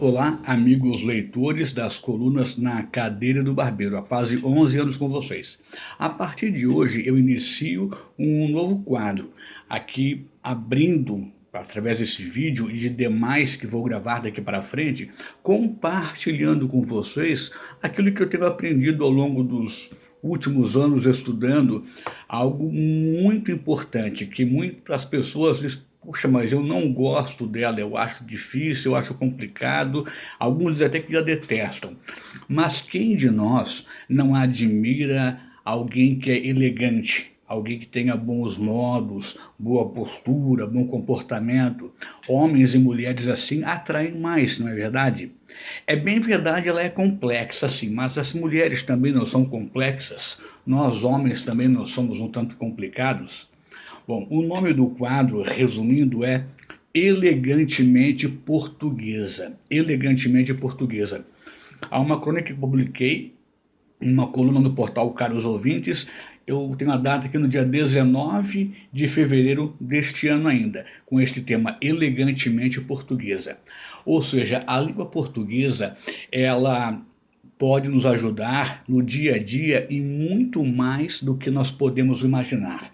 Olá, amigos leitores das colunas Na Cadeira do Barbeiro, há quase 11 anos com vocês. A partir de hoje eu inicio um novo quadro, aqui abrindo, através desse vídeo e de demais que vou gravar daqui para frente, compartilhando com vocês aquilo que eu tenho aprendido ao longo dos últimos anos estudando, algo muito importante que muitas pessoas puxa, mas eu não gosto dela, eu acho difícil, eu acho complicado, alguns até que a detestam. Mas quem de nós não admira alguém que é elegante? Alguém que tenha bons modos, boa postura, bom comportamento. Homens e mulheres assim atraem mais, não é verdade? É bem verdade, ela é complexa, sim, mas as mulheres também não são complexas. Nós, homens, também não somos um tanto complicados. Bom, o nome do quadro, resumindo, é Elegantemente Portuguesa. Elegantemente Portuguesa. Há uma crônica que publiquei, uma coluna no portal Caros Ouvintes. Eu tenho a data aqui no dia 19 de fevereiro deste ano ainda, com este tema Elegantemente Portuguesa. Ou seja, a língua portuguesa, ela pode nos ajudar no dia a dia e muito mais do que nós podemos imaginar.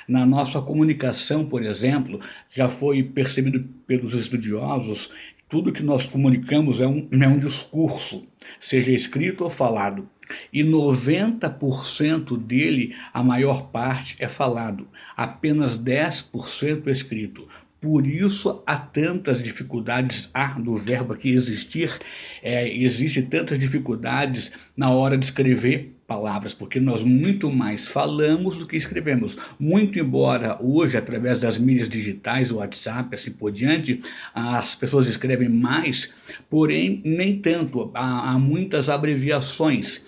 Na nossa comunicação, por exemplo, já foi percebido pelos estudiosos, tudo que nós comunicamos é um discurso, seja escrito ou falado. E 90% dele, a maior parte, é falado, apenas 10% é escrito. Por isso há tantas dificuldades, do verbo aqui existir, existe tantas dificuldades na hora de escrever palavras, porque nós muito mais falamos do que escrevemos. Muito embora hoje, através das mídias digitais, o WhatsApp, assim por diante, as pessoas escrevem mais, porém nem tanto, há muitas abreviações.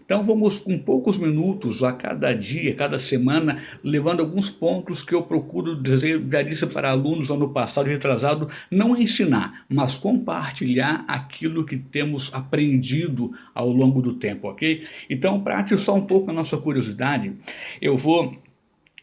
Então vamos com poucos minutos a cada dia, cada semana, levando alguns pontos que eu procuro dizer isso para alunos ano passado e retrasado, não ensinar, mas compartilhar aquilo que temos aprendido ao longo do tempo, ok? Então, para atiçar um pouco a nossa curiosidade, eu vou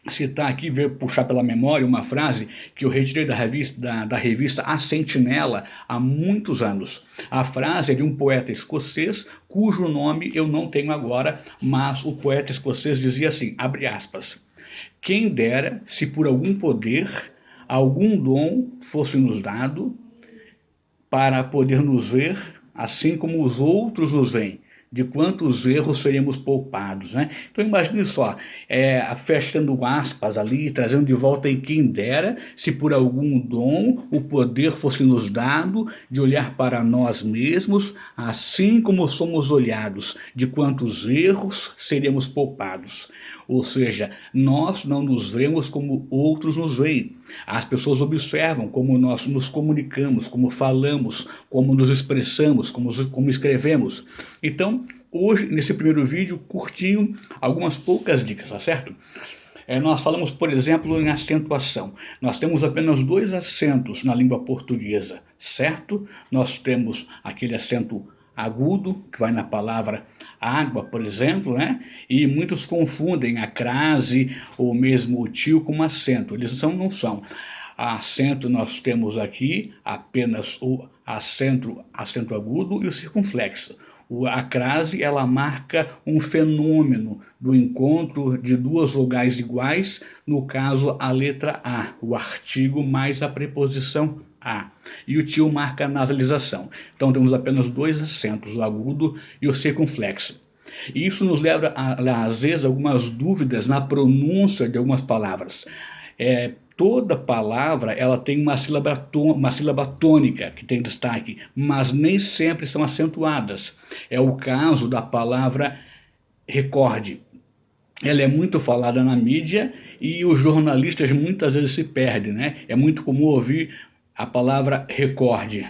citar aqui, puxar pela memória uma frase que eu retirei da revista A Sentinela há muitos anos. A frase é de um poeta escocês, cujo nome eu não tenho agora, mas o poeta escocês dizia assim, abre aspas, quem dera se por algum poder, algum dom fosse nos dado para poder nos ver assim como os outros nos veem, de quantos erros seríamos poupados, né? Então imagine só, fechando aspas ali, trazendo de volta em quem dera, se por algum dom o poder fosse nos dado de olhar para nós mesmos, assim como somos olhados, de quantos erros seríamos poupados. Ou seja, nós não nos vemos como outros nos veem. As pessoas observam como nós nos comunicamos, como falamos, como nos expressamos, como escrevemos. Então, hoje, nesse primeiro vídeo, curtinho, algumas poucas dicas, tá certo? Nós falamos, por exemplo, em acentuação. Nós temos apenas dois acentos na língua portuguesa, certo? Nós temos aquele acento agudo, que vai na palavra água, por exemplo, né? E muitos confundem a crase ou mesmo o tio com acento. Eles não são. Acento nós temos aqui apenas o acento agudo e o circunflexo. A crase, ela marca um fenômeno do encontro de duas vogais iguais, no caso a letra A, o artigo mais a preposição a. E o tio marca a nasalização. Então temos apenas dois acentos, o agudo e o circunflexo. E isso nos leva, às vezes, a algumas dúvidas na pronúncia de algumas palavras. Toda palavra ela tem uma sílaba tônica que tem destaque, mas nem sempre são acentuadas. É o caso da palavra recorde. Ela é muito falada na mídia e os jornalistas muitas vezes se perdem, né? É muito comum ouvir a palavra recorde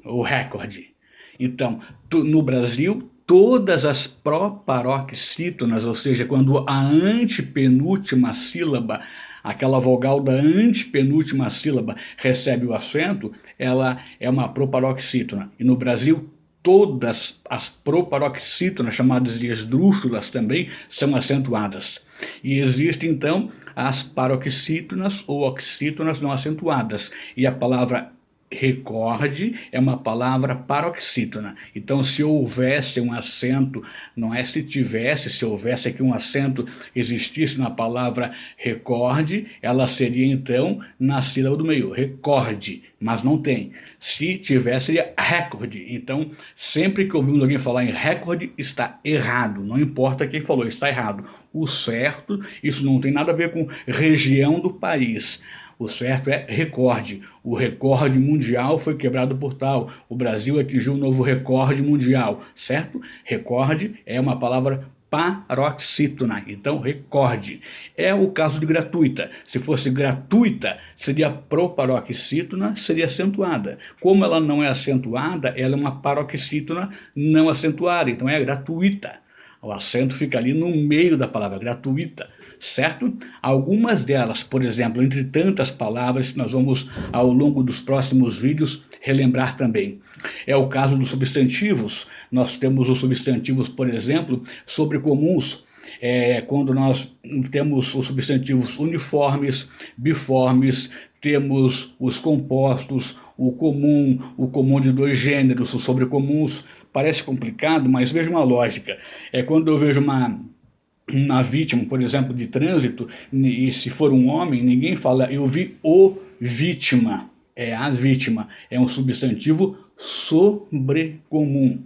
ou recorde. Então, no Brasil, todas as proparoxítonas, ou seja, quando a antepenúltima sílaba, aquela vogal da antepenúltima sílaba recebe o acento, ela é uma proparoxítona. E no Brasil, todas as proparoxítonas, chamadas de esdrúxulas também, são acentuadas. E existem, então, as paroxítonas ou oxítonas não acentuadas. E a palavra recorde é uma palavra paroxítona. Então, se houvesse um acento, não é se tivesse, se houvesse aqui um acento, existisse na palavra recorde, ela seria então na sílaba do meio, recorde, mas não tem. Se tivesse, seria recorde. Então, sempre que ouvimos alguém falar em recorde, está errado. Não importa quem falou, está errado. O certo, isso não tem nada a ver com região do país. O certo é recorde. O recorde mundial foi quebrado por tal. O Brasil atingiu um novo recorde mundial, certo? Recorde é uma palavra paroxítona, então recorde. É o caso de gratuita. Se fosse gratuita, seria proparoxítona, seria acentuada. Como ela não é acentuada, ela é uma paroxítona não acentuada, então é gratuita. O acento fica ali no meio da palavra, gratuita, certo? Algumas delas, por exemplo, entre tantas palavras que nós vamos, ao longo dos próximos vídeos, relembrar também. É o caso dos substantivos. Nós temos os substantivos, por exemplo, sobrecomuns. Quando nós temos os substantivos uniformes, biformes, temos os compostos, o comum de dois gêneros, os sobrecomuns. Parece complicado, mas veja uma lógica. Quando eu vejo uma vítima, por exemplo, de trânsito, e se for um homem, ninguém fala eu vi o vítima. É a vítima. É um substantivo sobrecomum.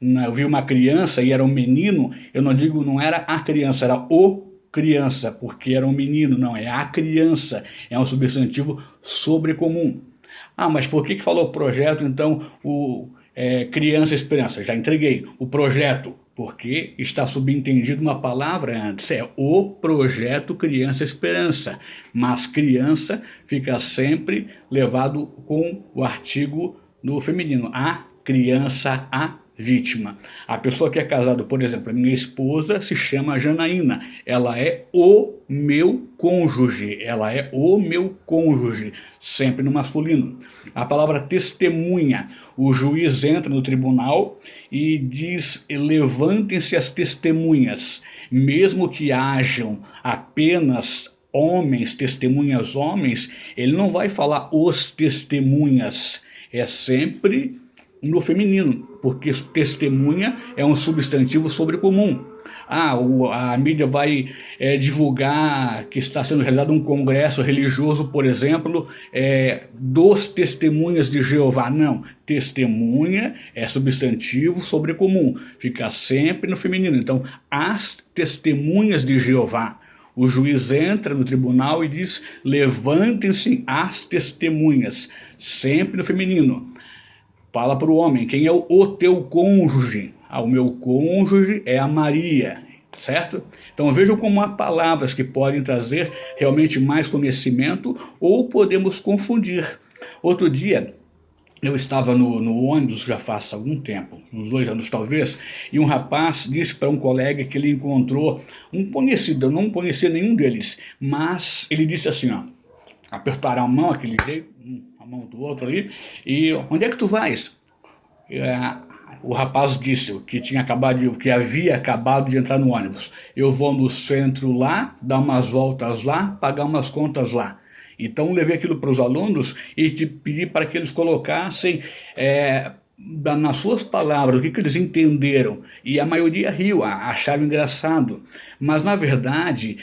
Eu vi uma criança e era um menino, eu não digo não era a criança, era o criança, porque era um menino, não, é a criança, é um substantivo sobrecomum. Ah, mas por que falou projeto, então, criança esperança? Já entreguei. O projeto, porque está subentendido uma palavra antes, é o projeto criança esperança, mas criança fica sempre levado com o artigo no feminino, a criança, a vítima. A pessoa que é casada, por exemplo, a minha esposa se chama Janaína, ela é o meu cônjuge, sempre no masculino. A palavra testemunha, o juiz entra no tribunal e diz, levantem-se as testemunhas, mesmo que hajam apenas homens, testemunhas homens, ele não vai falar os testemunhas, é sempre no feminino, porque testemunha é um substantivo sobrecomum. A mídia vai divulgar que está sendo realizado um congresso religioso, por exemplo, dos testemunhas de Jeová. Não, testemunha é substantivo sobrecomum, fica sempre no feminino. Então, as testemunhas de Jeová. O juiz entra no tribunal e diz, levantem-se as testemunhas, sempre no feminino. Fala para o homem, quem é o teu cônjuge? O meu cônjuge é a Maria, certo? Então vejam como há palavras que podem trazer realmente mais conhecimento ou podemos confundir. Outro dia, eu estava no ônibus, já faz algum tempo, uns 2 anos talvez, e um rapaz disse para um colega que ele encontrou um conhecido, eu não conhecia nenhum deles, mas ele disse assim, apertaram a mão, aquele jeito, a mão do outro ali, e onde é que tu vais? O rapaz disse que havia acabado de entrar no ônibus. Eu vou no centro lá, dar umas voltas lá, pagar umas contas lá. Então levei aquilo para os alunos e te pedi para que eles colocassem nas suas palavras o que eles entenderam, e a maioria riu, acharam engraçado, mas na verdade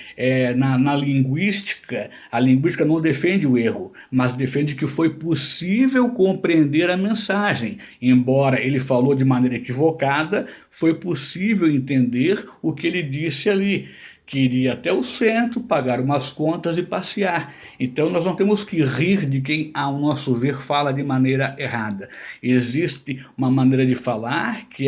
na linguística, a linguística não defende o erro, mas defende que foi possível compreender a mensagem, embora ele falou de maneira equivocada, foi possível entender o que ele disse ali. Queria até o centro, pagar umas contas e passear. Então nós não temos que rir de quem, ao nosso ver, fala de maneira errada. Existe uma maneira de falar que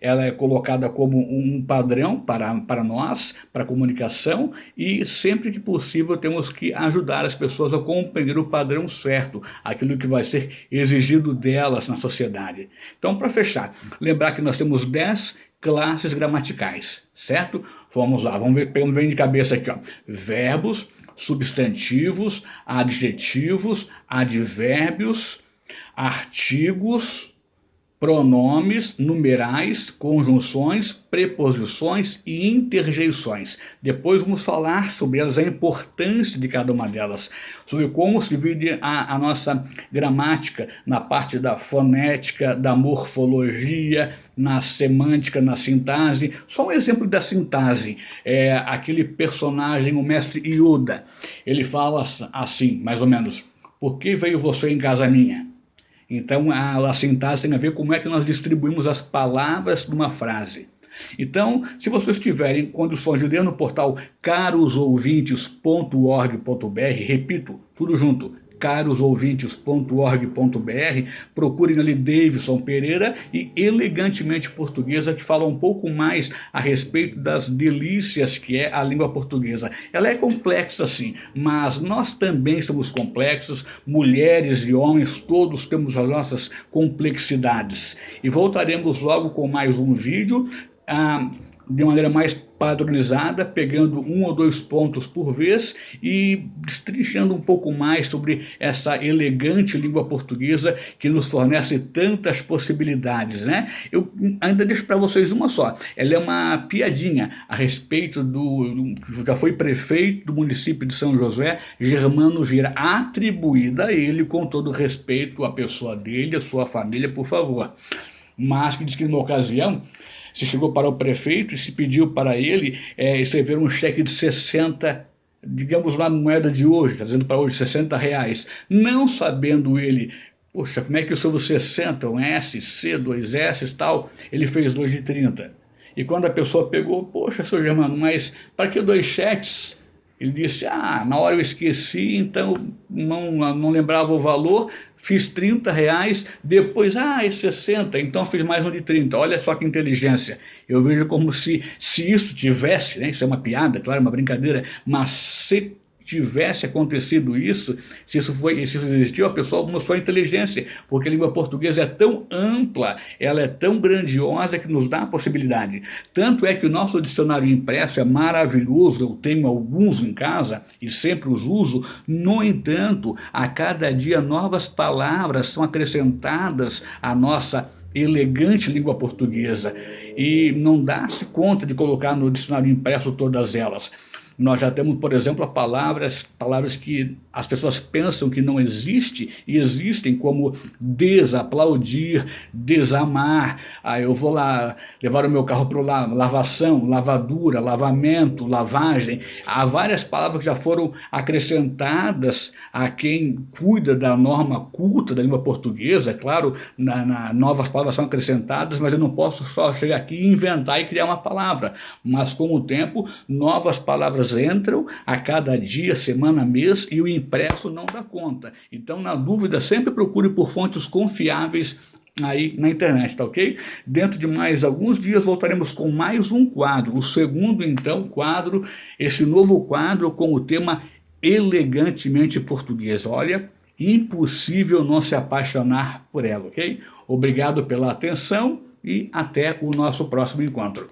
ela é colocada como um padrão para nós, para a comunicação, e sempre que possível temos que ajudar as pessoas a compreender o padrão certo, aquilo que vai ser exigido delas na sociedade. Então, para fechar, lembrar que nós temos 10 classes gramaticais, certo? Vamos lá, vamos ver de cabeça aqui, verbos, substantivos, adjetivos, advérbios, artigos, pronomes, numerais, conjunções, preposições e interjeições. Depois vamos falar sobre elas, a importância de cada uma delas, sobre como se divide a nossa gramática na parte da fonética, da morfologia, na semântica, na sintase. Só um exemplo da sintase, aquele personagem, o mestre Yoda, ele fala assim, mais ou menos: por que veio você em casa minha? Então, a sintase tem a ver com como é que nós distribuímos as palavras de uma frase. Então, se vocês tiverem condições de ler no portal carosouvintes.org.br, repito, tudo junto, carosouvintes.org.br, procurem ali Davidson Pereira e Elegantemente Portuguesa, que fala um pouco mais a respeito das delícias que é a língua portuguesa. Ela é complexa sim, mas nós também somos complexos, mulheres e homens, todos temos as nossas complexidades. E voltaremos logo com mais um vídeo, de maneira mais padronizada, pegando 1 ou 2 pontos por vez e destrinchando um pouco mais sobre essa elegante língua portuguesa que nos fornece tantas possibilidades, né? Eu ainda deixo para vocês uma só. Ela é uma piadinha a respeito que já foi prefeito do município de São José, Germano Vieira, atribuída a ele, com todo respeito à pessoa dele, à sua família, por favor. Mas que diz que numa ocasião se chegou para o prefeito e se pediu para ele escrever um cheque de 60, digamos lá, moeda de hoje, trazendo para hoje R$60, não sabendo ele, poxa, como é que eu sou 60, um S, C, 2 S e tal, ele fez 2 de 30. E quando a pessoa pegou, poxa, seu Germano, mas para que 2 cheques? Ele disse, na hora eu esqueci, então não lembrava o valor, fiz R$30, depois, é 60, então fiz mais um de 30. Olha só que inteligência. Eu vejo como se isso tivesse, né, isso é uma piada, claro, uma brincadeira, mas se tivesse acontecido isso, se isso existiu, a pessoa mostrou inteligência, porque a língua portuguesa é tão ampla, ela é tão grandiosa que nos dá a possibilidade. Tanto é que o nosso dicionário impresso é maravilhoso, eu tenho alguns em casa e sempre os uso. No entanto, a cada dia novas palavras são acrescentadas à nossa elegante língua portuguesa e não dá-se conta de colocar no dicionário impresso todas elas. Nós já temos, por exemplo, palavras que as pessoas pensam que não existem e existem, como desaplaudir, desamar. Eu vou lá levar o meu carro para lavação, lavadura, lavamento, lavagem. Há várias palavras que já foram acrescentadas a quem cuida da norma culta da língua portuguesa. Claro, novas palavras são acrescentadas, mas eu não posso só chegar aqui e inventar e criar uma palavra. Mas com o tempo, novas palavras entram a cada dia, semana, mês, e o impresso não dá conta. Então, na dúvida, sempre procure por fontes confiáveis aí na internet, tá ok? Dentro de mais alguns dias voltaremos com mais um quadro, o segundo então quadro, esse novo quadro com o tema Elegantemente Português. Olha, impossível não se apaixonar por ela, ok? Obrigado pela atenção e até o nosso próximo encontro.